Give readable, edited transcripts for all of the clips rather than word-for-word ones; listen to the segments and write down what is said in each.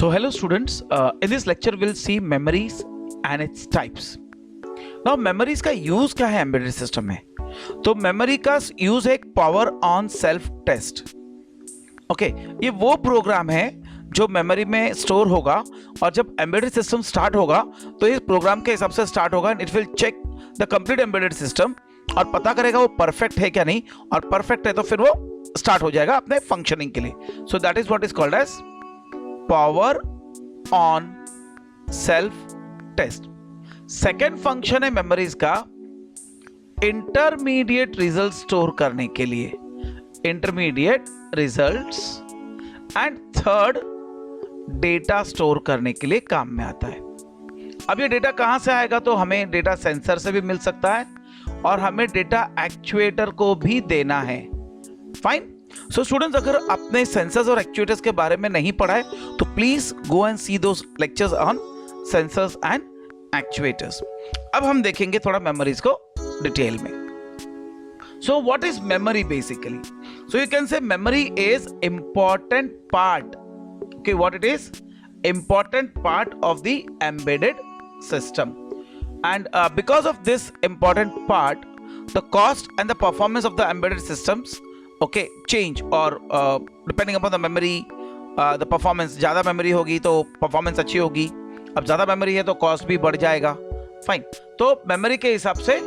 So hello students, in this lecture we'll see memories and its types. Now memories का use क्या है embedded system में? तो memory का यूज है एक power on self test. Okay, ये वो प्रोग्राम है जो मेमोरी में स्टोर होगा और जब एम्बेडेड सिस्टम स्टार्ट होगा तो इस प्रोग्राम के हिसाब से स्टार्ट होगा. It will check the complete embedded system और पता करेगा वो परफेक्ट है क्या नहीं, और परफेक्ट है तो फिर वो स्टार्ट हो जाएगा अपने फंक्शनिंग के लिए. So that is what is called as power on self test. Second function है मेमोरीज का इंटरमीडिएट रिजल्ट स्टोर करने के लिए, intermediate results. And third data store करने के लिए काम में आता है. अब ये डेटा कहां से आएगा? तो हमें डेटा सेंसर से भी मिल सकता है और हमें डेटा एक्चुएटर को भी देना है. फाइन. सो स्टूडेंट्स, अगर आपने सेंसर्स और एक्चुएटर्स के बारे में नहीं पढ़ा है तो please go and see those lectures on sensors and actuators. अब हम देखेंगे थोड़ा मेमोरीज को डिटेल में. So what is memory basically? So you can say memory is important part. Okay, what it is? Important part of the embedded system. And because of this important part the cost and the performance of the embedded systems okay change, और depending upon the memory the performance. ज़्यादा memory होगी तो performance अच्छी होगी, अब ज़्यादा memory है तो कॉस्ट भी बढ़ जाएगा. फाइन. तो मेमोरी के हिसाब से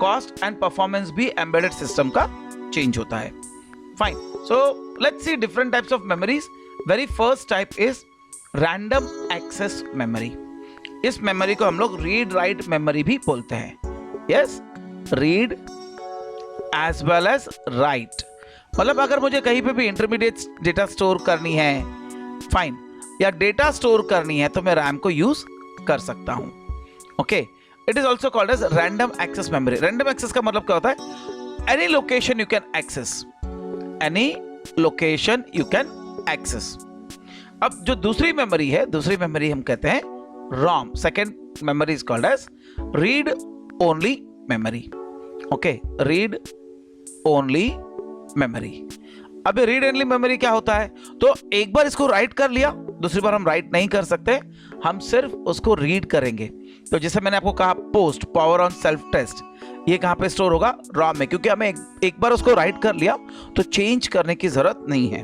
कॉस्ट एंड परफॉर्मेंस भी एम्बेडेड सिस्टम का चेंज होता है. Fine. So let's see different types of memories. Very first type is random access memory. इस मेमोरी को हम लोग रीड राइट मेमोरी भी बोलते हैं. Yes, read as well as write. मतलब अगर मुझे कहीं पे भी इंटरमीडिएट डेटा स्टोर करनी है, फाइन, या डेटा स्टोर करनी है तो मैं रैम को यूज कर सकता हूं. Okay, it is also called as random access memory. Random access का मतलब क्या होता है? Any location you can access, any location you can access. अब जो दूसरी मेमोरी है, दूसरी मेमोरी हम कहते हैं ROM. Second memory is called as read only memory. Okay, read only memory. अब रीड ओनली मेमोरी क्या होता है? तो एक बार इसको राइट कर लिया, दूसरी बार हम राइट नहीं कर सकते, हम सिर्फ उसको रीड करेंगे. तो जैसे मैंने आपको कहा post power on self test, ये कहां पे स्टोर होगा? ROM में, क्योंकि हमें एक बार उसको राइट कर लिया तो चेंज करने की जरूरत नहीं है.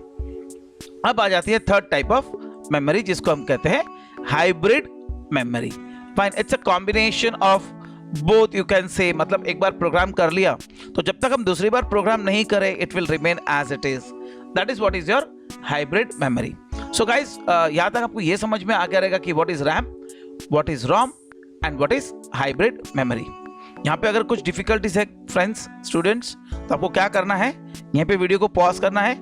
अब आ जाती है थर्ड टाइप ऑफ मेमोरी जिसको हम कहते हैं hybrid memory. Fine. It's a combination of both you can से. मतलब एक बार प्रोग्राम कर लिया तो जब तक हम दूसरी बार प्रोग्राम नहीं करें it will remain as it is. That is what is your hybrid memory. So guys, यहां तक आपको ये समझ में आ गया रहेगा कि what is RAM, what is ROM and what is hybrid memory. यहां पे अगर कुछ डिफिकल्टीज है फ्रेंड्स, स्टूडेंट्स, तो आपको क्या करना है? यहां पे वीडियो को पॉज करना है,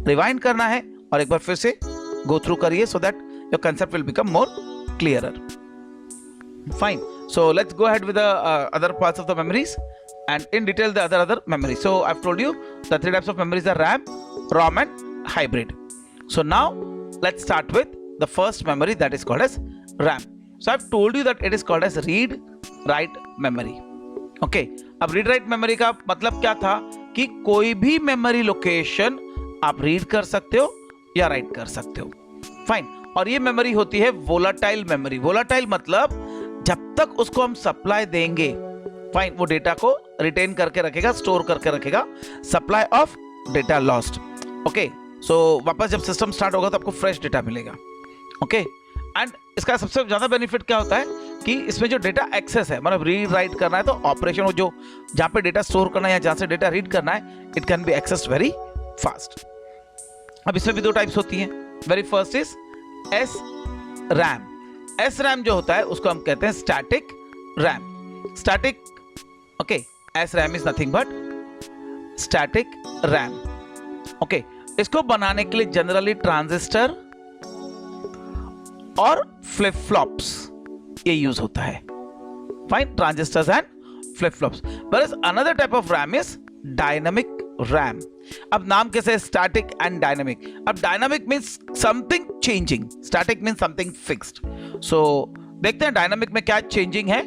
रिवाइंड करना है और एक बार फिर से गो थ्रू करिए so that your concept will become more clearer. Fine. So let's go ahead with the other parts of the memories and in detail the other memories. So I've told you the three types of memories are RAM, ROM and hybrid. So now let's start with the first memory that is called as RAM. So I've told you that it is called as read write memory. Okay. अब read write memory का मतलब क्या था कि कोई भी memory location आप read कर सकते हो या write कर सकते हो. Fine. और ये memory होती है volatile memory. Volatile मतलब जब तक उसको हम सप्लाई देंगे, फाइन, वो डेटा को रिटेन करके रखेगा, स्टोर करके रखेगा. Supply of data lost. Okay, so वापस जब सिस्टम स्टार्ट होगा तो आपको फ्रेश डेटा मिलेगा. ओके, एंड इसका सबसे ज्यादा बेनिफिट क्या होता है कि इसमें जो डेटा एक्सेस है, मतलब रीड राइट करना है तो ऑपरेशन जो जहां पे डेटा स्टोर करना है या जहां से डेटा रीड करना है, it can be accessed very fast. अब इसमें भी दो टाइप्स होती हैं. Very first is SRAM. SRAM जो होता है उसको हम कहते हैं static RAM. Static, okay, SRAM is nothing but static RAM. Okay, इसको बनाने के लिए जनरली ट्रांजिस्टर और फ्लिप फ्लॉप्स ये यूज होता है. Fine, transistors and flip flops. Whereas another type of RAM is dynamic RAM. अब नाम कैसे है? Static and dynamic. अब dynamic means something changing, static means something fixed. So देखते हैं डायनामिक में क्या चेंजिंग है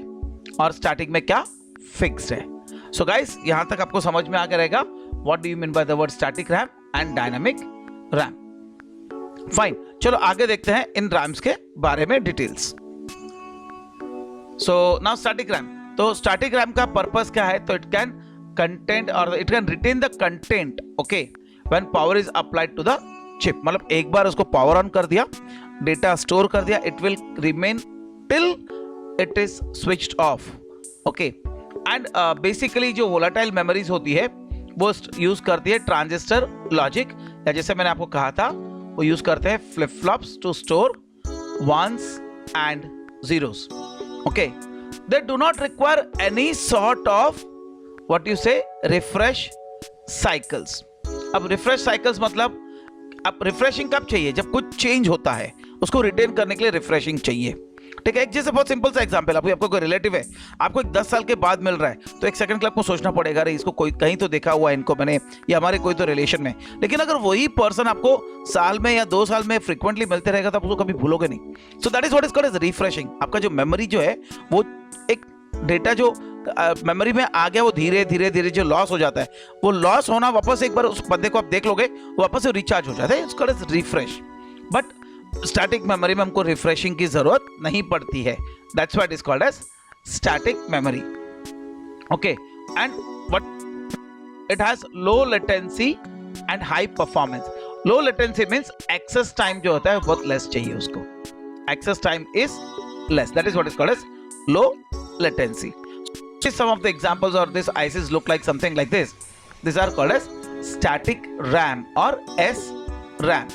और स्टैटिक में क्या फिक्स्ड है. सो गाइस, यहां तक आपको समझ में आ गया रहेगा what do you mean by the word static RAM and dynamic RAM. Fine, चलो आगे देखते हैं इन रैम्स के बारे में details. So now static RAM. तो स्टैटिक रैम का पर्पस क्या है? तो इट कैन कंटेंट और it can retain the content, okay, when power is applied to the chip. मतलब एक बार उसको पावर ऑन कर दिया, डेटा स्टोर कर दिया, it will remain till it is switched off, okay. And basically जो volatile memories होती है वो यूज करती है ट्रांजिस्टर लॉजिक, या जैसे मैंने आपको कहा था वो यूज करते हैं flip flops to store ones and zeros, okay, they do not require any sort of what you say refresh cycles। अब refresh cycles मतलब अब रिफ्रेशिंग कब चाहिए? जब कुछ चेंज होता है, उसको रिटेन करने के लिए रिफ्रेशिंग चाहिए, ठीक है। एक जैसे बहुत सिंपल सा एग्जांपल, आपको कोई रिलेटिव है, आपको एक 10 साल के बाद मिल रहा है, तो एक सेकंड के लिए आपको सोचना पड़ेगा, अरे इसको कोई कहीं तो देखा हुआ है, इनको मैंने, या हमारे कोई तो रिलेशन में। लेकिन अगर वही पर्सन आपको साल में या 2 साल में फ्रिक्वेंटली मिलते रहेगा तो आप उसको कभी भूलोगे नहीं। So that is what is called as refreshing. आपका जो मेमोरी जो है, वो एक डेटा जो मेमोरी में आ गया, वो धीरे धीरे धीरे जो लॉस हो जाता है, वो लॉस होना वापस एक बार उस बंदे को आप देख लोगे, वो वापस से रिचार्ज हो जाता है। It's called as refresh. But static memory में हमको रिफ्रेशिंग की जरूरत नहीं पड़ती है। That's why it is called as static memory, okay. And what it has low latency and high performance. Low latency means access time जो होता है बहुत लेस चाहिए उसको, access time is less, that is what is called as low latency. Some of the examples of this ICs look like something like this. These are called as static RAM or SRAM.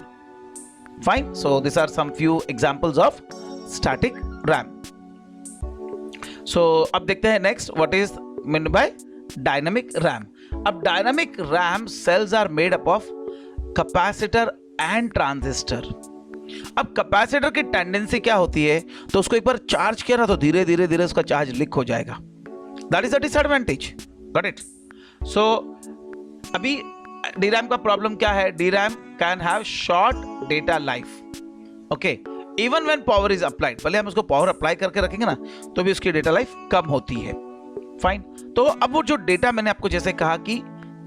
Fine. So these are some few examples of static RAM. So अब देखते हैं next what is meant by dynamic RAM. अब dynamic RAM cells are made up of capacitor and transistor. अब capacitor की tendency क्या होती है? तो उसको एक बार चार्ज किया ना तो धीरे धीरे धीरे उसका चार्ज लीक हो जाएगा। That is a disadvantage, got it. So अभी DRAM का प्रॉब्लम क्या है? DRAM can have short data life, okay, even when power is applied. भले हम उसको पावर अप्लाई करके रखेंगे ना तो भी उसकी डेटा लाइफ कम होती है। फाइन। तो अब वो जो डेटा मैंने आपको जैसे कहा कि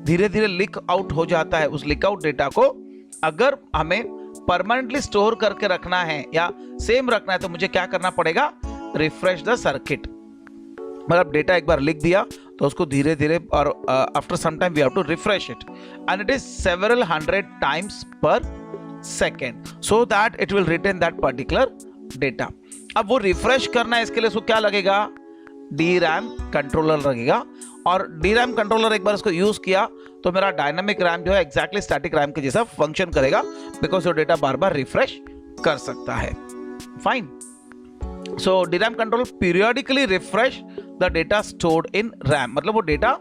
धीरे धीरे लीक आउट हो जाता है, उस लीक आउट डेटा को अगर हमें परमानेंटली स्टोर करके रखना है या सेम रखना है तो मुझे क्या करना पड़ेगा? Refresh the circuit. मतलब डेटा एक बार लिख दिया तो उसको धीरे धीरे और after some time we have to refresh it and it is several 100 times per second so that it will retain that particular data. अब वो रिफ्रेश करना है, इसके लिए उसको क्या लगेगा? DRAM कंट्रोलर लगेगा। और DRAM कंट्रोलर एक बार उसको यूज किया तो मेरा डायनामिक रैम जो है एग्जैक्टली स्टैटिक रैम के जैसा फंक्शन करेगा, बिकॉज वो डेटा बार बार रिफ्रेश कर सकता है। Fine. So DRAM controller periodically refresh the data stored in RAM. मतलब वो डेटा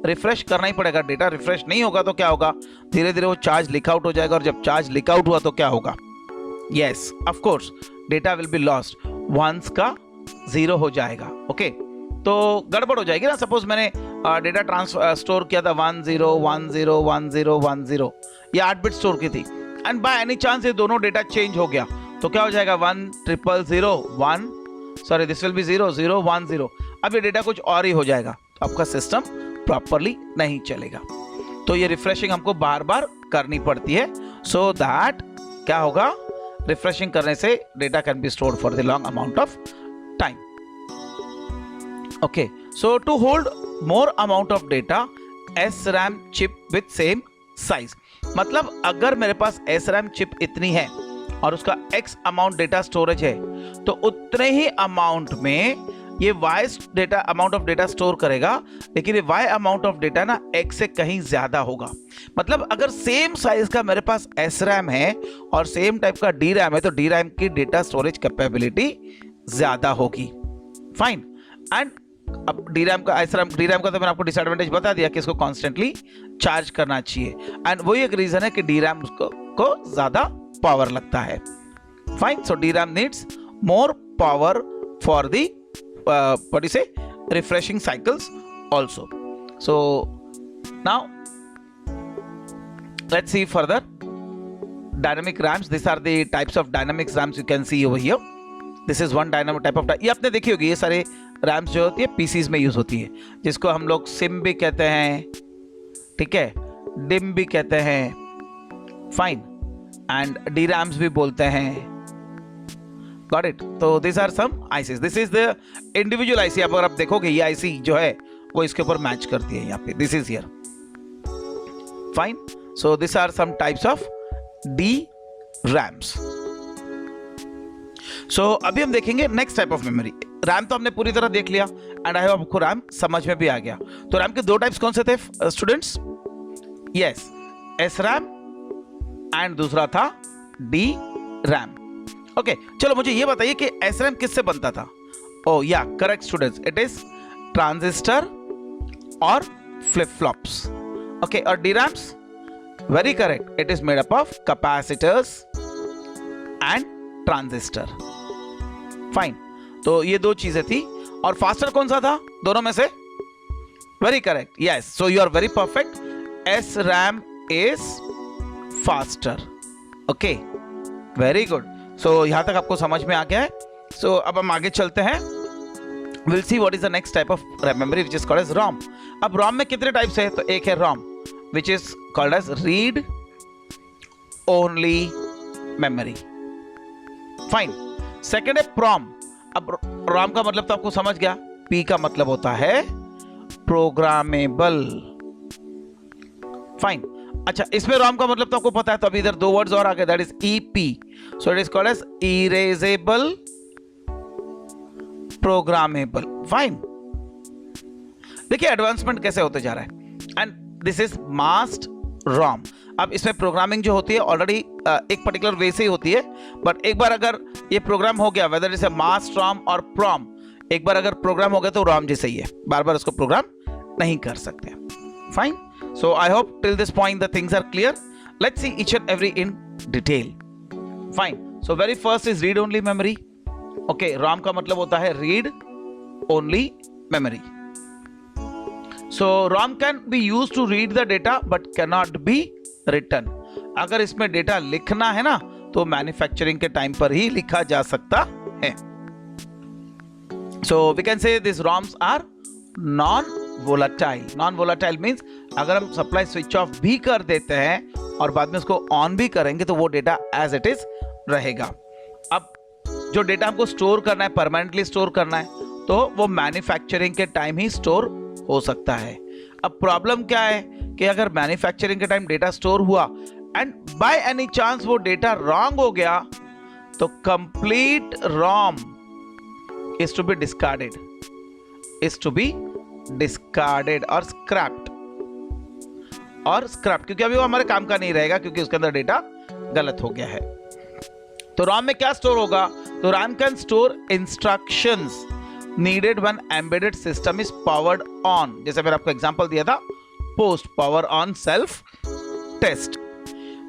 रिफ्रेश करना ही पड़ेगा। डेटा रिफ्रेश नहीं होगा तो क्या होगा? धीरे धीरे वो चार्ज लीक आउट हो जाएगा, और जब चार्ज लीक आउट हुआ तो क्या होगा? Yes, of course data will be lost, ones का 0 हो जाएगा, ओके। तो गड़बड़ हो जाएगी ना। सपोज मैंने डेटा स्टोर किया था 10101010, ये 8 बिट स्टोर की थी, एंड बाय एनी चांस ये दोनों डेटा चेंज हो गया तो क्या हो जाएगा? 100001, सॉरी दिस विल बी 0010। अब ये डेटा कुछ और ही हो जाएगा तो आपका सिस्टम प्रॉपरली नहीं चलेगा। तो ये रिफ्रेशिंग हमको बार बार करनी पड़ती है, सो दैट क्या होगा? रिफ्रेशिंग करने से data can be stored for the long amount of time, okay. So to hold more amount of data, SRAM chip with same size. मतलब अगर मेरे पास SRAM चिप इतनी है और उसका X अमाउंट डेटा स्टोरेज है तो उतने ही अमाउंट में ये Y data amount of data store करेगा, लेकिन ये Y अमाउंट ऑफ डेटा ना X से कहीं ज्यादा होगा। मतलब अगर सेम साइज का मेरे पास SRAM है और सेम टाइप का DRAM है तो DRAM की डेटा स्टोरेज कैपेबिलिटी ज्यादा होगी। फाइन। एंड अब DRAM का तो मैंने आपको डिसएडवांटेज बता दिया कि इसको कॉन्स्टेंटली चार्ज करना चाहिए, एंड वही एक रीजन है कि DRAM को ज्यादा पावर लगता है। Fine. So DRAM needs more power for the what do you say, refreshing cycles also. So now let's see further dynamic RAMs. These are the types of dynamic RAMs you can see over here. This is one dynamic type of ये आपने देखी होगी, ये सारे RAMs जो होती है PCs में यूज होती है, जिसको हम लोग सिम भी कहते हैं, ठीक है, डिम भी कहते हैं। फाइन। एंड DRAMs भी बोलते हैं। Got it? तो this are some ICs। This is the individual IC। अगर आप देखोगे ये IC जो है वो इसके ऊपर मैच करती है यहाँ पे। This is here. Fine. So this are some types of DRAMs। So अभी हम देखेंगे next type of memory. RAM तो हमने पूरी तरह देख लिया एंड आई होप आपको रैम समझ में भी आ गया। तो रैम के दो टाइप्स कौन से थे स्टूडेंट्स? यस, SRAM एंड दूसरा था DRAM। ओके, चलो मुझे ये बताइए कि SRAM किससे बनता था? ओह या, correct students, it is transistor और फ्लिप फ्लॉप्स। ओके, और DRAMs? Very correct, it is made up of capacitors and transistor. Fine. तो ये दो चीजें थी। और फास्टर कौन सा था दोनों में से? Very correct, yes, so you are very perfect. SRAM is faster. Okay, very good. So यहां तक आपको समझ में आ गया है। सो अब हम आगे चलते हैं। Will see what is the next type of memory which is called as ROM। अब ROM में कितने टाइप्स है? तो एक है ROM which is called as read only memory. Fine. Second है PROM। अब ROM का मतलब तो आपको समझ गया। P का मतलब होता है प्रोग्रामेबल। फाइन। अच्छा, इसमें ROM का मतलब तो आपको पता है। तो अभी इधर दो वर्ड्स और आ गए, that is EP। So it is called as erasable programmable. Fine. देखिए एडवांसमेंट कैसे होते जा रहा है। And this is masked ROM। अब इसमें प्रोग्रामिंग जो होती है ऑलरेडी एक पर्टिकुलर वे से ही होती है, बट एक बार अगर ये प्रोग्राम हो गया, वेदर इज मास्क्ड ROM और PROM, एक बार अगर प्रोग्राम हो गया तो ROM जैसे ही है, बार बार उसको प्रोग्राम नहीं कर सकते। Fine. So I hope till this point the things are clear. Let's see each and every in detail. Fine. So very first is read only memory. Okay, ROM का मतलब होता है read only memory. So ROM can be used to read the data but cannot be written। अगर इसमें data लिखना है ना तो मैन्युफैक्चरिंग के टाइम पर ही लिखा जा सकता है। So we can say these ROMs are non-volatile। Non-volatile means अगर हम सप्लाई स्विच ऑफ भी कर देते हैं और बाद में उसको ऑन भी करेंगे तो वो डेटा एज इट इज रहेगा। अब जो डेटा हमको स्टोर करना है, परमानेंटली स्टोर करना है, तो वो मैन्युफैक्चरिंग के टाइम ही स्टोर हो सकता है। अब प्रॉब्लम क्या है कि अगर मैन्युफैक्चरिंग के टाइम डेटा स्टोर हुआ एंड बाय एनी चांस वो डेटा रॉन्ग हो गया तो complete ROM is to be discarded, और स्क्रैप्ड क्योंकि अभी वो हमारे काम का नहीं रहेगा क्योंकि उसके अंदर डेटा गलत हो गया है। तो ROM में क्या स्टोर होगा? तो RAM can store instructions needed when embedded system is powered on। जैसे मैंने आपको एग्जांपल दिया था, post power on self test.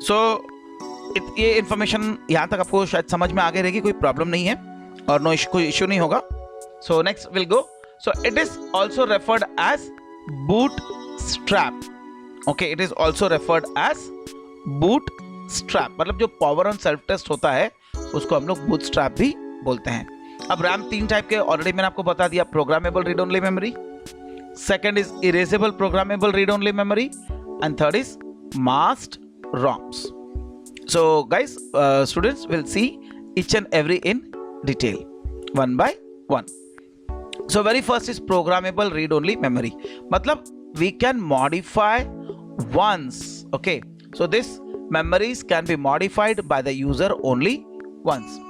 So ये इंफॉर्मेशन यहां तक आपको शायद समझ में आ गई रहेगी, कोई प्रॉब्लम नहीं है और कोई इश्यू नहीं होगा। So next will go. So it is also referred as bootstrap. Okay, it is also referred as bootstrap. मतलब जो पावर ऑन सेल्फ टेस्ट होता है उसको हम लोग बूटस्ट्रैप भी बोलते हैं। अब RAM तीन टाइप के ऑलरेडी मैंने आपको बता दिया। Programmable read only memory, second is erasable programmable read only memory and third is masked ROMs। So guys, students will see each and every in detail one by one. So very first is programmable read only memory. मतलब we can modify once. Okay, so this memories can be modified by the user only once.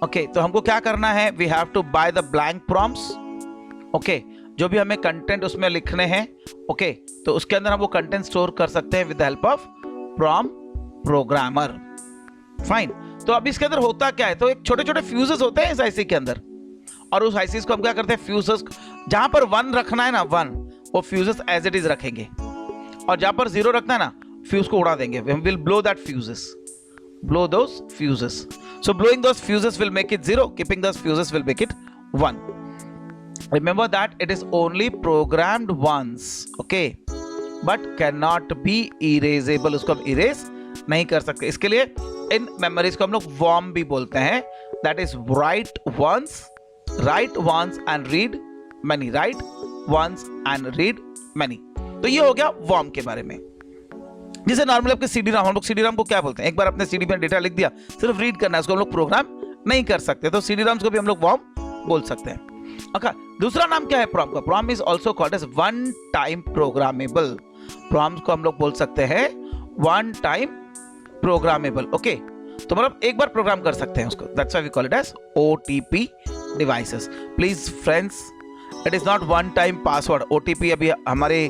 Okay, तो हमको क्या करना है? We have to buy the blank prompts. Okay, जो भी हमें content उसमें लिखने हैं, ओके, तो उसके अंदर हम वो कंटेंट स्टोर कर सकते हैं with the help of programmer. Fine. तो अब इसके अंदर होता क्या है? तो एक छोटे छोटे फ्यूजेस होते हैं इस IC के अंदर, और उस ICs को हम क्या करते हैं? फ्यूजेस, जहां पर 1 रखना है ना, 1, वो फ्यूजेस एज इट इज रखेंगे, और जहां पर 0 रखना है ना, फ्यूज को उड़ा देंगे। We will blow that fuses, blow those fuses। So blowing those fuses will make it 0, keeping those fuses will make it 1। Remember that it is only programmed once, okay, but cannot be erasable। उसको हम erase नहीं कर सकते। इसके लिए इन memories को हम लोग WOM भी बोलते हैं, that is write once and read many, write once and read many। तो ये हो गया WOM के बारे में। जैसे नॉर्मली आपके सीडी राम, हम लोग सीडी राम को क्या बोलते हैं, एक बार अपने सीडी में डेटा लिख दिया, सिर्फ रीड करना है, उसको हम लोग प्रोग्राम नहीं कर सकते, तो सीडी राम्स को भी हम लोग वॉर्म बोल सकते हैं। ओके, दूसरा नाम क्या है प्रॉम का? PROM is also called as one time programmable. PROM को हम लोग बोल सकते हैं वन टाइम प्रोग्रामेबल। ओके, तो मतलब एक बार प्रोग्राम कर सकते हैं उसको, that's why we call it as OTP devices. Please friends, it is not one time password. OTP, अभी हमारे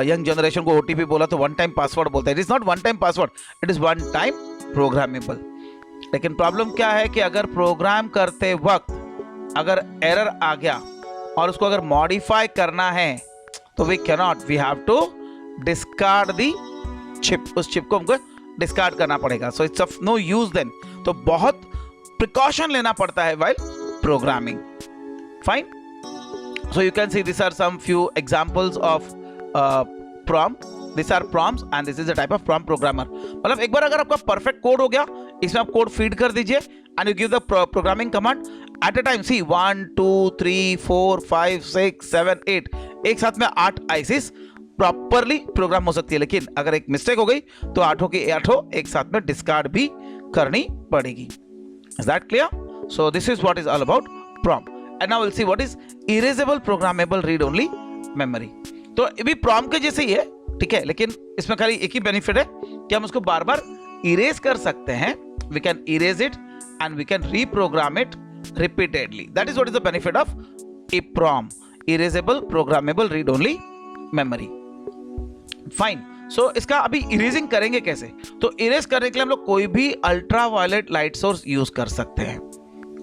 यंग जनरेशन को ओटीपी बोला तो वन टाइम पासवर्ड बोलता है। It is not one time password, it is one time programmable. लेकिन problem क्या है कि अगर प्रोग्राम करते वक्त अगर एरर आ गया और उसको अगर मॉडिफाई करना है तो we cannot, we have to discard the chip, उस चिप को हमको डिस्कार्ड करना पड़ेगा। So it's of no use then. तो बहुत प्रिकॉशन लेना पड़ता है while programming. Fine, so you can see these are some few examples of prom. These are proms and this is a type of prom programmer. मतलब एक बार अगर आपका perfect code हो गया, इसमें आप कोड फीड कर दीजिए and you give the programming command at a time. See 1 2 3 4 5 6 7 8, एक साथ में 8 ICs प्रॉपरली प्रोग्राम हो सकती है। लेकिन अगर एक मिस्टेक हो गई तो 8 की 8 एक साथ में डिस्कार्ड भी करनी पड़ेगी। Is that clear? So this is what is all about prom. And now we'll see what is erasable programmable read only memory. तो ये भी प्रॉम के जैसे ही है, ठीक है, लेकिन इसमें खाली एक ही बेनिफिट है कि हम उसको बार बार इरेज कर सकते हैं। We can erase it and we can reprogram it repeatedly. That is what is the benefit of EPROM, erasable programmable read only memory. Fine, so इसका अभी इरेजिंग करेंगे कैसे? तो इरेज करने के लिए हम लोग कोई भी ultraviolet light source use कर सकते हैं।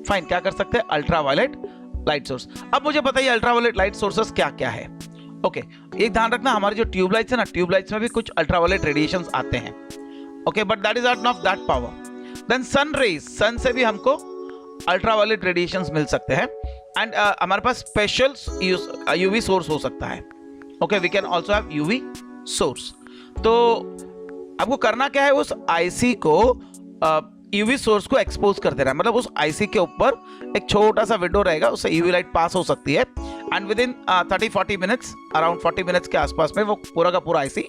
फाइन, क्या कर सकते हैं? Ultraviolet light source. अब मुझे बताइए अल्ट्रा वायलेट लाइट सोर्सेस क्या क्या है। ओके, एक ध्यान रखना, हमारी जो ट्यूबलाइट्स है ना, ट्यूबलाइट्स में भी कुछ अल्ट्रा वायलेट रेडिएशंस आते हैं। Okay, but that is not of that power. Then sun rays, sun से भी हमको अल्ट्रा वायलेट रेडिएशंस मिल सकते हैं। एंड हमारे पास स्पेशल यूवी सोर्स हो सकता है। Okay, we can also have UV source. तो आपको करना क्या है, उस आईसी को यूवी सोर्स को एक्सपोज कर देना है। मतलब उस आईसी के ऊपर एक छोटा सा विंडो रहेगा, उससे यूवी लाइट पास हो सकती है and with in 30-40 minutes, around 40 minutes के आसपास में वो पूरा का पूरा आईसी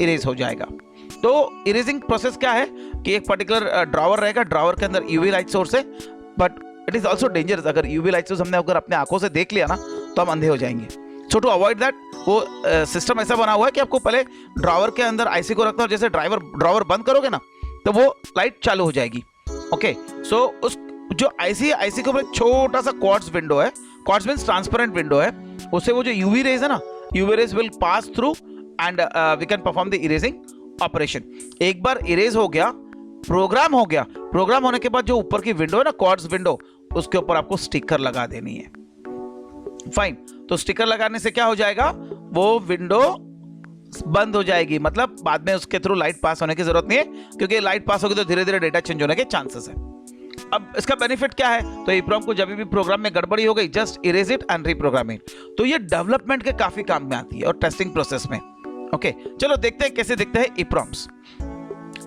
इरेज हो जाएगा। तो इरेजिंग प्रोसेस क्या है कि एक पर्टिकुलर ड्रॉवर रहेगा, ड्रॉवर के अंदर यूवी लाइट सोर्स है, but it is also dangerous. अगर यूवी लाइट सोर्स हमने अगर अपने आंखों से देख लिया ना तो हम अंधे हो जाएंगे। सो टू अवॉइड दैट, वो सिस्टम ऐसा बना हुआ है कि आपको पहले ड्रॉवर के अंदर आईसी को रखना है, और जैसे ड्रॉवर बंद करोगे ना तो वो लाइट चालू हो जाएगी। ओके, सो उस जो आईसी है, आईसी के ऊपर छोटा सा क्वार्ट्ज विंडो है, क्वार्ट्ज मींस ट्रांसपेरेंट विंडो है, उससे वो जो यूवी रेज है ना, UV rays will pass through and we can perform the erasing operation. एक बार इरेज हो गया, प्रोग्राम हो गया, प्रोग्राम होने के बाद जो ऊपर की विंडो है ना, क्वार्ट्ज विंडो, उसके ऊपर आपको स्टिकर लगा देनी है। फाइन, तो स्टिकर लगाने से क्या हो जाएगा, वो विंडो बंद हो जाएगी। मतलब बाद में उसके थ्रू लाइट पास होने की जरूरत नहीं है, क्योंकि लाइट पास होगी तो धीरे धीरे डेटा चेंज होने के चांसेस है। अब इसका बेनिफिट क्या है? तो EPROM को जब भी प्रोग्राम में गड़बड़ी हो गई, just erase it and reprogram it. तो ये डेवलपमेंट के काफी काम में आती है और टेस्टिंग प्रोसेस में। ओके, चलो देखते हैं कैसे दिखते हैं EPROMs।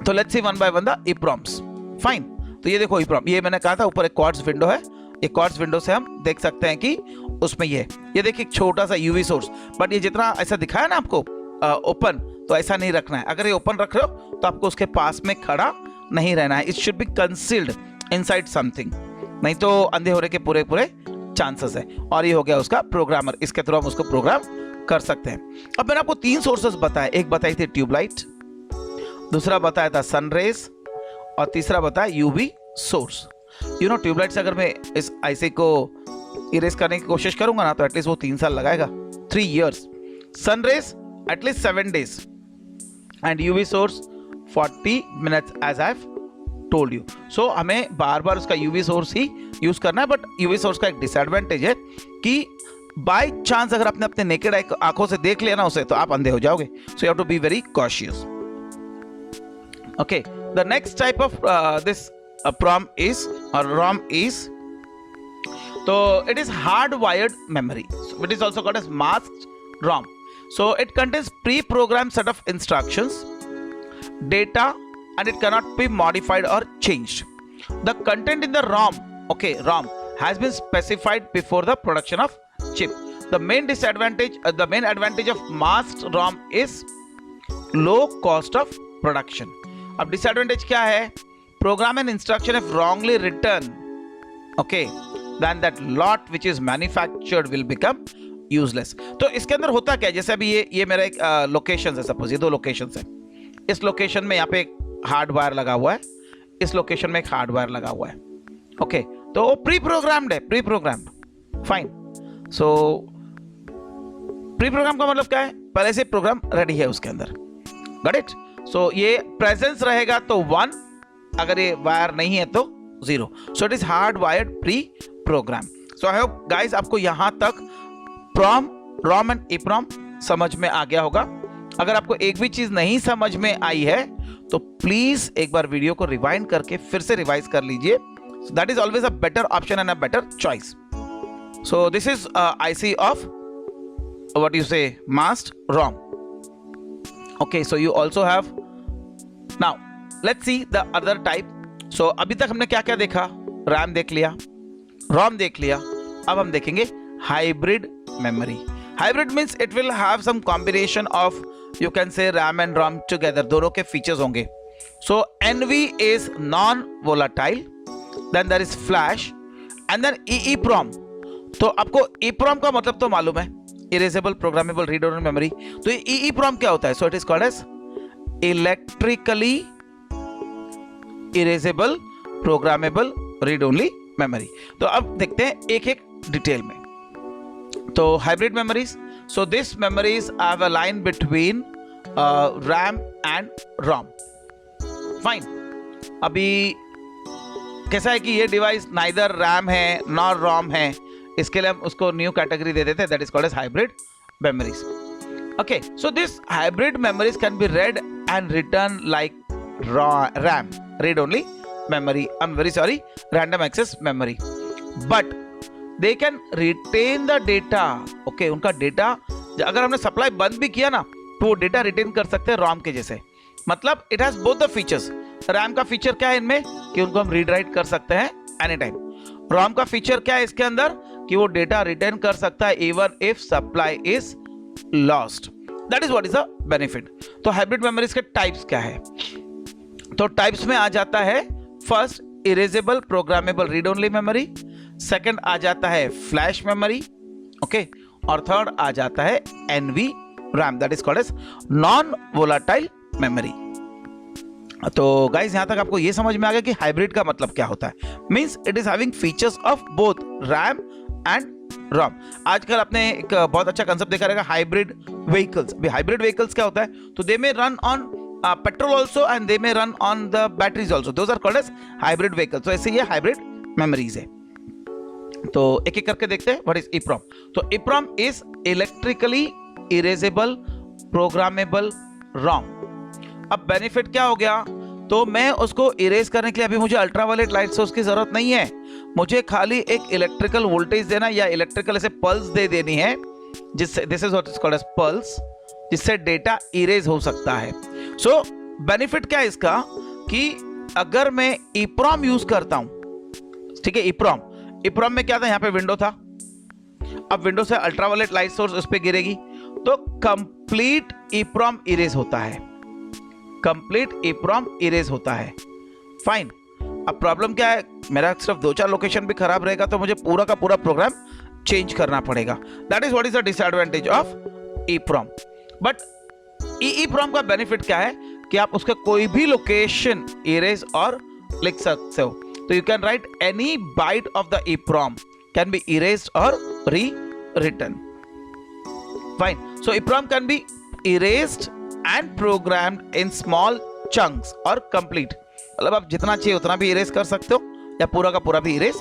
तो let's see one by one the EPROMs। Fine, तो ये देखो EPROM, ये मैंने कहा था ऊपर एक क्वार्ट्ज विंडो है, एक क्वार्ट्ज विंडो से हम देख सकते हैं कि उसमें ये देखिए छोटा सा यूवी सोर्स, बट ये जितना ऐसा दिखाया ना आपको ओपन, तो ऐसा नहीं रखना है। अगर ये ओपन रख रहे हो तो आपको उसके पास में खड़ा नहीं रहना है। It should be concealed inside something, नहीं तो अंधे होने के पूरे चांसेस है। और ये हो गया उसका प्रोग्रामर, इसके थ्रू हम उसको प्रोग्राम कर सकते हैं। अब मैंने आपको 3 सोर्सेस बताए, एक बताई थी ट्यूबलाइट, दूसरा बताया था सनरेज, और तीसरा बताया UV source. You know, tube light से अगर मैं इस आईसी को इरेज करने की कोशिश करूंगा ना तो एटलीस्ट वो 3 साल लगाएगा, 3 years। Sun rays at least 7 days and UV source 40 minutes as I have told you. So हमें बार बार उसका यूवी सोर्स ही यूज करना है। बट यूवी सोर्स का एक डिसएडवांटेज है कि बाय चांस अगर आपने अपने नेकेड आंखों से देख लिया ना उसे, तो आप अंधे हो जाओगे। So you have to be very cautious. Okay, the next type of this PROM is, or ROM is, so it is hardwired memory. So it is also called as masked ROM. So it contains pre-programmed set of instructions, data, and it cannot be modified or changed. The content in the ROM, ROM has been specified before the production of chip. The main advantage of masked ROM is low cost of production. अब disadvantage क्या है? Program and instruction if wrongly return, okay, then that lot which is manufactured will become useless. तो इसके अंदर होता क्या है, जैसे अभी ये मेरा एक लोकेशन है, सपोज ये 2 लोकेशन है। इस लोकेशन में यहाँ पे एक हार्डवायर लगा हुआ है, इस लोकेशन में एक हार्डवायर लगा हुआ है, ओके। तो वो प्री प्रोग्राम्ड है, preprogrammed, fine. So preprogram का मतलब क्या है? पहले से प्रोग्राम रेडी है उसके अंदर, गॉट इट। सो ये प्रेजेंस रहेगा तो 1, अगर ये वायर नहीं है तो 0। So it is hardwired preprogram. So I hope guys आपको यहां तक प्रॉम, रॉम एंड ईप्रॉम समझ में आ गया होगा। अगर आपको एक भी चीज नहीं समझ में आई है तो प्लीज एक बार वीडियो को रिवाइंड करके फिर से रिवाइज कर लीजिए। That is always a better option and a better choice. So this is IC of what you say masked ROM. Okay, so you also have, now let's see the other type. So अभी तक हमने क्या क्या देखा? RAM देख लिया, ROM देख लिया, अब हम देखेंगे hybrid memory. Hybrid means it will have some combination of, you can say, RAM and ROM together. दोनों के फीचर्स होंगे। So NV is non-volatile, then there is flash, and then EEPROM. तो आपको EEPROM का मतलब तो मालूम है, erasable programmable read only memory. तो ये EEPROM क्या होता है? So it is called as electrically erasable programmable read only memory. तो अब देखते हैं एक एक डिटेल में। तो hybrid memories, so this memories have a line between RAM and ROM, फाइन। अभी कैसा है कि ये डिवाइस नाइदर RAM है नॉर ROM है, इसके लिए हम उसको न्यू कैटेगरी दे देते हैं, that is called as hybrid memories. Okay, so this hybrid memories can be read and written like RAM, read only memory, I'm very sorry, random access memory, but they can retain the data, okay, उनका data अगर हमने supply बंद भी किया ना तो वो data retain कर सकते हैं ROM के जैसे। मतलब it has both the features. RAM का फीचर क्या है इनमें कि उनको हम रीड राइट कर सकते हैं एनी टाइम। ROM का फीचर क्या है इसके अंदर कि वो डेटा रिटेन कर सकता है even if supply is lost. That is what is the benefit. तो हाइब्रिड मेमोरीज के टाइप्स क्या है? तो टाइप्स में आ जाता है first erasable programmable read only memory, second आ जाता है फ्लैश मेमोरी, ओके, और थर्ड आ जाता है NV RAM, that is called as non volatile memory. तो गाइस यहां तक आपको ये समझ में आ गया कि हाइब्रिड का मतलब क्या होता है। Means it is having features of both RAM and ROM। आजकल आपने एक बहुत अच्छा कंसेप्ट देखा रहेगा, हाइब्रिड व्हीकल्स। अभी हाइब्रिड व्हीकल्स क्या होता है? तो they may run on petrol also and they may run on the batteries also, those are called as hybrid vehicles. तो ऐसे ये हाइब्रिड मेमोरीज है। तो एक एक करके देखते हैं व्हाट इज EEPROM। तो EEPROM is electrically erasable programmable ROM। अब बेनिफिट क्या हो गया? तो मैं उसको इरेज करने के लिए अभी मुझे अल्ट्रावायलेट लाइट सोर्स की जरूरत नहीं है, मुझे खाली एक इलेक्ट्रिकल वोल्टेज देना या इलेक्ट्रिकल ऐसे पल्स दे देनी है, जिससे this is what is called as pulse, जिससे डेटा इरेज हो सकता है। सो बेनिफिट क्या है इसका कि अगर मैं EEPROM यूज करता हूं, ठीक है, EEPROM में क्या था? यहां पे विंडो था, अब विंडो से अल्ट्रावायलेट लाइट सोर्स उस पर गिरेगी तो कंप्लीट EEPROM इरेज होता है, कंप्लीट EEPROM इरेज होता है, फाइन। अब प्रॉब्लम क्या है? मेरा सिर्फ 2-4 लोकेशन भी खराब रहेगा तो मुझे पूरा का पूरा प्रोग्राम चेंज करना पड़ेगा। That is what is the disadvantage of EEPROM। But EEPROM का बेनिफिट क्या है कि आप उसका कोई भी लोकेशन इरेज और लिख सकते हो। तो you can write any byte of the EEPROM can be erased और rewritten, fine. So EEPROM can be erased and programmed in small chunks और complete, मतलब आप जितना चाहिए उतना भी इरेज कर सकते हो या पूरा का पूरा भी इरेज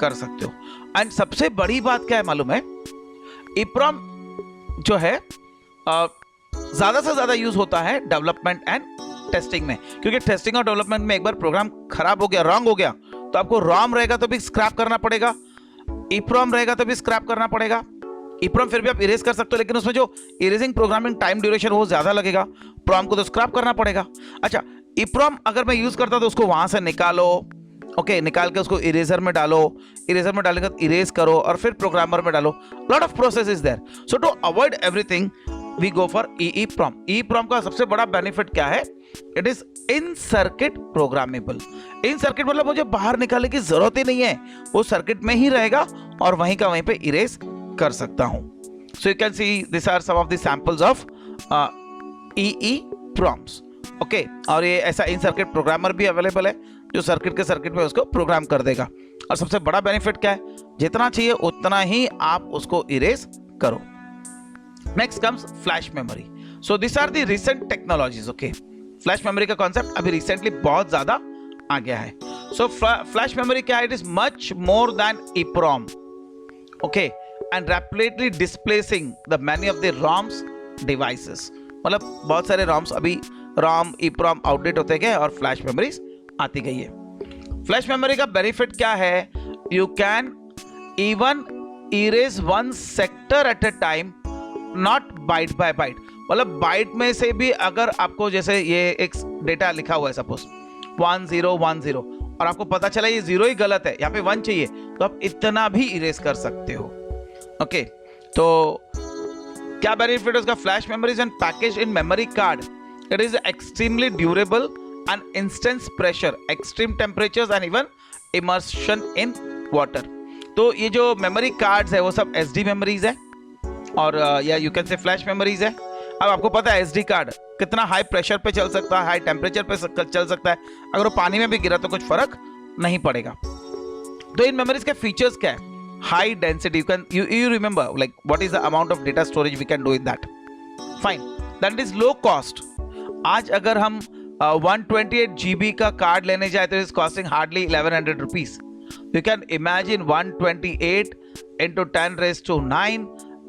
कर सकते हो। एंड सबसे बड़ी बात क्या है मालूम है? EEPROM जो है ज्यादा से ज्यादा यूज होता है डेवलपमेंट एंड टेस्टिंग में, क्योंकि टेस्टिंग और डेवलपमेंट में एक बार प्रोग्राम खराब हो गया, रॉन्ग हो गया, तो आपको ROM रहेगा तो भी स्क्रैप करना पड़ेगा, EEPROM रहेगा तो भी स्क्रैप करना पड़ेगा। EEPROM फिर भी आप इरेज कर सकते हो, लेकिन उसमें जो इरेजिंग प्रोग्रामिंग टाइम ड्यूरेशन वो ज्यादा लगेगा, PROM को तो स्क्रैप करना पड़ेगा। अच्छा, EEPROM अगर मैं यूज करता तो उसको वहां से निकालो, ओके, निकाल के उसको इरेजर में डालो, इरेजर में डालने के बाद इरेज करो और फिर प्रोग्रामर में डालो, lot of process is there. So to avoid everything we go for EEPROM। EEPROM का सबसे बड़ा बेनिफिट क्या है? It is in circuit programmable. In circuit मतलब मुझे बाहर निकालने की जरूरत ही नहीं है, वो सर्किट में ही रहेगा और वहीं का वहीं पे इरेज कर सकता हूं। So you can see this are some of the samples of EEPROMs। Okay, और ये ऐसा इन सर्किट प्रोग्रामर भी अवेलेबल है जो सर्किट के सर्किट में उसको प्रोग्राम कर देगा। और सबसे बड़ा बेनिफिट क्या है? जितना चाहिए उतना ही आप उसको इरेज करो। Next comes flash memory. So this are the recent technologies. Okay, flash memory का कॉन्सेप्ट अभी रिसेंटली बहुत ज्यादा आ गया है। सो फ्लैश मेमोरी क्या है? It is much more than EEPROM। Okay, and rapidly displacing the many of the ROMs devices. मतलब बहुत सारे ROMs अभी ROM EEPROM आउटडेट होते गए और फ्लैश मेमोरीज आती गई है। फ्लैश मेमोरी का बेनिफिट क्या है? You can even erase one sector at a time, not byte by byte. मतलब बाइट में से भी अगर आपको, जैसे ये एक डेटा लिखा हुआ है सपोज 1010 और आपको पता चला ये 0 ही गलत है, यहाँ पे 1 चाहिए, तो आप इतना भी इरेज कर सकते हो। ओके, तो क्या बेनिफिट है उसका? Flash memories and package in memory card. It is extremely durable and instance pressure, extreme temperatures and even immersion in water. तो ये जो मेमोरी कार्ड्स है वो सब SD मेमोरीज है और या यू कैन से फ्लैश मेमोरीज है। अब आपको पता है SD कार्ड कितना हाई प्रेशर पे चल सकता है, हाई टेम्परेचर पे चल सकता है, अगर वो पानी में भी गिरा तो कुछ फर्क नहीं पड़ेगा। तो इन मेमोरीज के फीचर्स क्या है? High density, you remember like what is the amount of data storage we can do in that? Fine, that is low cost। आज अगर हम 128 GB का कार्ड लेने जाए तो it is costing hardly 1100 rupees. You can imagine 128 into 10 raised to 9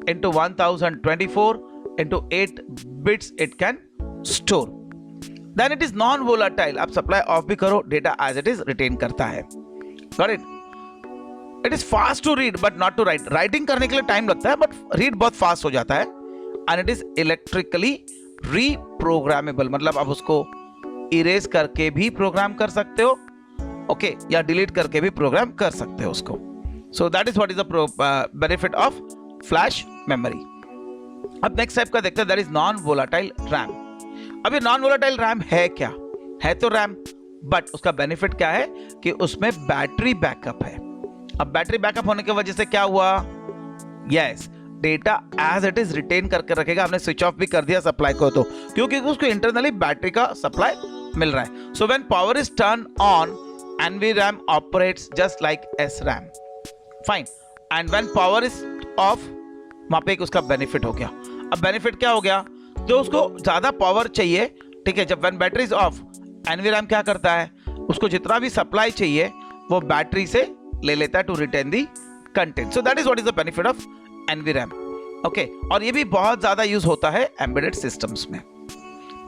into 1024 into 8 bits it can store। Then it is non-volatile। आप supply off भी करो, data as it is retain करता है। Got it? It is fast to read but not to write। Writing करने के लिए time लगता है बट रीड बहुत फास्ट हो जाता है। And it is electrically reprogrammable, मतलब आप उसको इरेज करके भी प्रोग्राम कर सकते हो, ओके, या डिलीट करके भी प्रोग्राम कर सकते हो उसको। सो that is what is the benefit of flash memory. अब नेक्स्ट टाइप का देखते हैं, that is non volatile RAM. अब ये नॉन वोलाटाइल रैम है क्या? है तो रैम, बट उसका बेनिफिट क्या है कि उसमें बैटरी बैकअप है। अब बैटरी बैकअप होने की वजह से क्या हुआ? Yes, data as it is retain करके रखेगा। आपने स्विच ऑफ भी कर दिया सप्लाई को तो, क्योंकि उसको इंटरनली बैटरी का सप्लाई मिल रहा है। So when power is turn on, NVRAM operates just like SRAM। Fine, and when power is of, वहां पे एक उसका बेनिफिट हो गया। अब बेनिफिट क्या हो गया? जो उसको ज्यादा पावर चाहिए, ठीक है, जब when battery is of, NVRAM क्या करता है? उसको जितना भी सप्लाई चाहिए वो बैटरी से ले लेता है to retain the content. So that is what is the benefit of NVRAM। Okay, और ये भी बहुत ज्यादा यूज होता है एम्बेडेड सिस्टम्स में।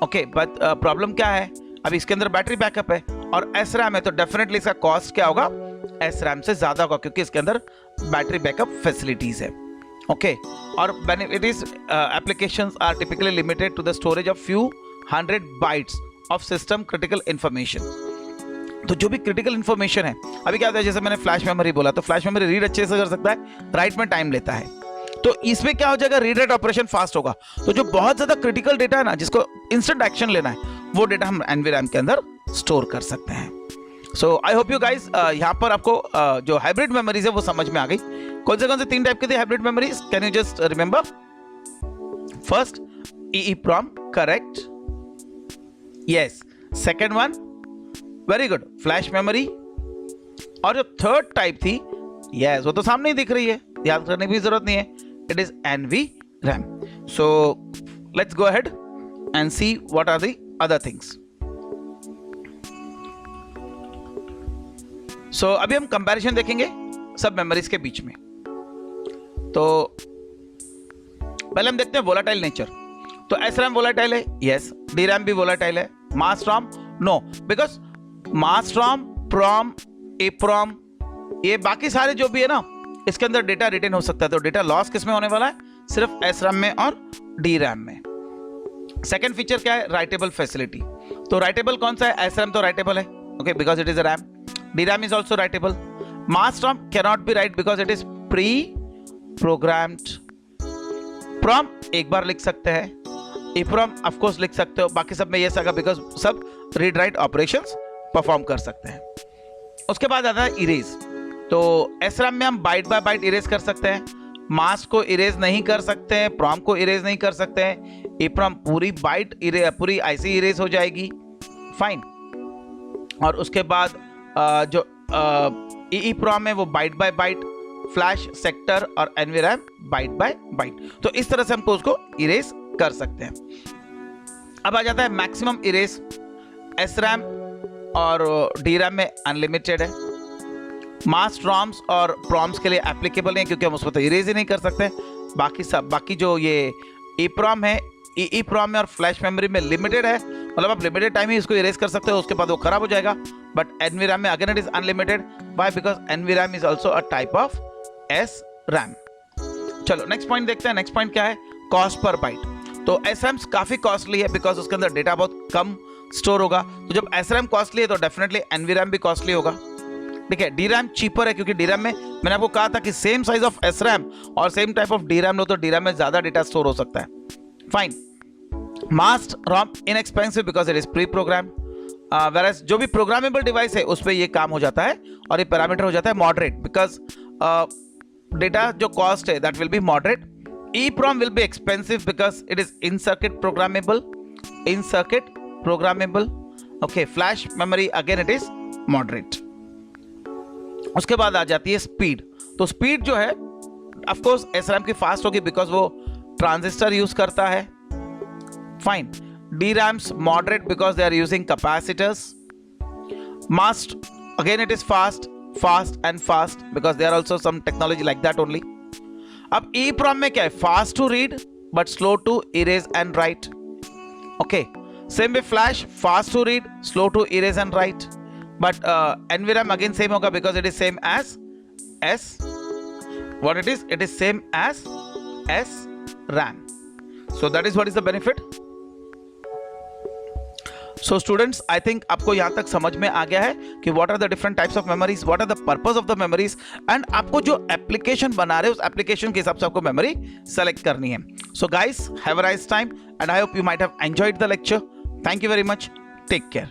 ओके, बट प्रॉब्लम क्या है? अभी इसके अंदर बैटरी बैकअप है और SRAM है, तो डेफिनेटली इसका कॉस्ट क्या होगा? SRAM से ज्यादा होगा, क्योंकि इसके अंदर बैटरी बैकअप फैसिलिटीज है। ओके, और it is applications are typically limited to the storage of few 100 bytes of system critical information. तो जो भी क्रिटिकल इंफॉर्मेशन है, अभी क्या होता है, जैसे मैंने फ्लैश मेमोरी बोला, तो फ्लैश मेमोरी रीड अच्छे से कर सकता है, राइट में टाइम लेता है। तो इसमें क्या हो जाएगा? रीड राइट ऑपरेशन फास्ट होगा। तो जो बहुत ज्यादा क्रिटिकल डेटा है ना, जिसको इंस्टेंट एक्शन लेना है, वो डेटा हम NVRAM के अंदर स्टोर कर सकते हैं। सो आई होप यू गाइस, यहाँ पर आपको जो हाइब्रिड मेमोरीज है वो समझ में आ गई। कौन से 3 टाइप के थे hybrid memories? Can you just remember? First, EEPROM, correct? Yes. Second one, very good, flash memory. और जो थर्ड टाइप थी, यस, वो तो सामने ही दिख रही है, याद करने की जरूरत नहीं है, it is NVRAM। So let's go ahead and see what are the other things. So अभी हम कंपैरिजन देखेंगे सब मेमोरीज के बीच में। तो पहले हम देखते हैं वोलाटाइल नेचर। तो SRAM वोलाटाइल है, यस। DRAM भी वोलाटाइल है। Mask ROM, no, because mask ROM, PROM, EEPROM, ये बाकी सारे जो भी है ना, इसके अंदर डेटा रिटेन हो सकता है। तो डेटा लॉस किस में होने वाला है? सिर्फ SRAM में और DRAM में। सेकेंड फीचर क्या है? Writable facility. तो राइटेबल कौन सा है? SRAM तो राइटेबल है, okay, because it is a RAM। DRAM is also writable. Mass ROM cannot be write because it is pre-programmed EEPROM एक बार लिख सकते हैं, EEPROM ऑफ कोर्स लिख सकते हो, बाकी सब में ये सका बिकॉज सब रीड राइट ऑपरेशंस परफॉर्म कर सकते हैं। उसके बाद आता है इरेज। तो SRAM में हम बाइट बाय बाइट इरेज कर सकते हैं, मास्क को इरेज नहीं कर सकते हैं, प्रॉम को इरेज नहीं कर सकते हैं। EEPROM पूरी बाइट पूरी IC इरेज हो जाएगी, फाइन। और उसके बाद जो EEPROM है वो byte by byte, flash, sector और NVRAM बाइट बाय बाइट। तो इस तरह से हमको उसको इरेज कर सकते हैं। अब आ जाता है मैक्सिमम इरेज। SRAM और DRAM में अनलिमिटेड है, मास्क ROMs और प्रॉम्स के लिए एप्लीकेबल नहीं क्योंकि हम उसको तो इरेज ही नहीं कर सकते। बाकी जो ये EEPROM है, EEPROM में और फ्लैश मेमोरी में लिमिटेड है, मतलब आप लिमिटेड टाइम ही इसको इरेज कर सकते हो, उसके बाद वो खराब हो जाएगा। बट NVRAM में again it is unlimited, why? Because NVRAM is also a type of SRAM। चलो नेक्स्ट पॉइंट देखते हैं। नेक्स्ट पॉइंट क्या है? Cost per bite. तो SRAM काफी कॉस्टली है बिकॉज उसके अंदर डेटा बहुत कम स्टोर होगा। तो जब SRAM कॉस्टली है तो डेफिनेटली NVRAM भी कॉस्टली होगा, ठीक है। DRAM चीपर है क्योंकि DRAM में मैंने आपको कहा था कि सेम साइज ऑफ SRAM और सेम टाइप ऑफ DRAM लो तो DRAM में ज्यादा डेटा स्टोर हो सकता है, fine. Mask ROM inexpensive because it is preprogram, whereas जो भी प्रोग्रामेबल डिवाइस है उस पर ये काम हो जाता है और ये पैरामीटर हो जाता है मॉडरेट, बिकॉज डेटा जो कॉस्ट है that will be moderate. EEPROM will be expensive because it is in circuit programmable. Okay, flash memory again it is moderate. उसके बाद आ जाती है स्पीड। तो स्पीड जो है ऑफ कोर्स SRAM की फास्ट होगी बिकॉज वो ट्रांजिस्टर यूज करता है, fine. DRAMs moderate because they are using capacitors. Mask again it is fast because there are also some technology like that only. अब EEPROM में क्या है? Fast to read but slow to erase and write, okay. Same with flash, fast to read, slow to erase and write. But NVRAM again same होगा because it is same as what it is? It is same as SRAM. So that is what is the benefit. So students, I think आपको यहाँ तक समझ में आ गया है कि what are the different types of memories, what are the purpose of the memories, and आपको जो application बना रहे हो उस application के हिसाब से आपको memory select करनी है. So guys, have a nice time and I hope you might have enjoyed the lecture. Thank you very much. Take care.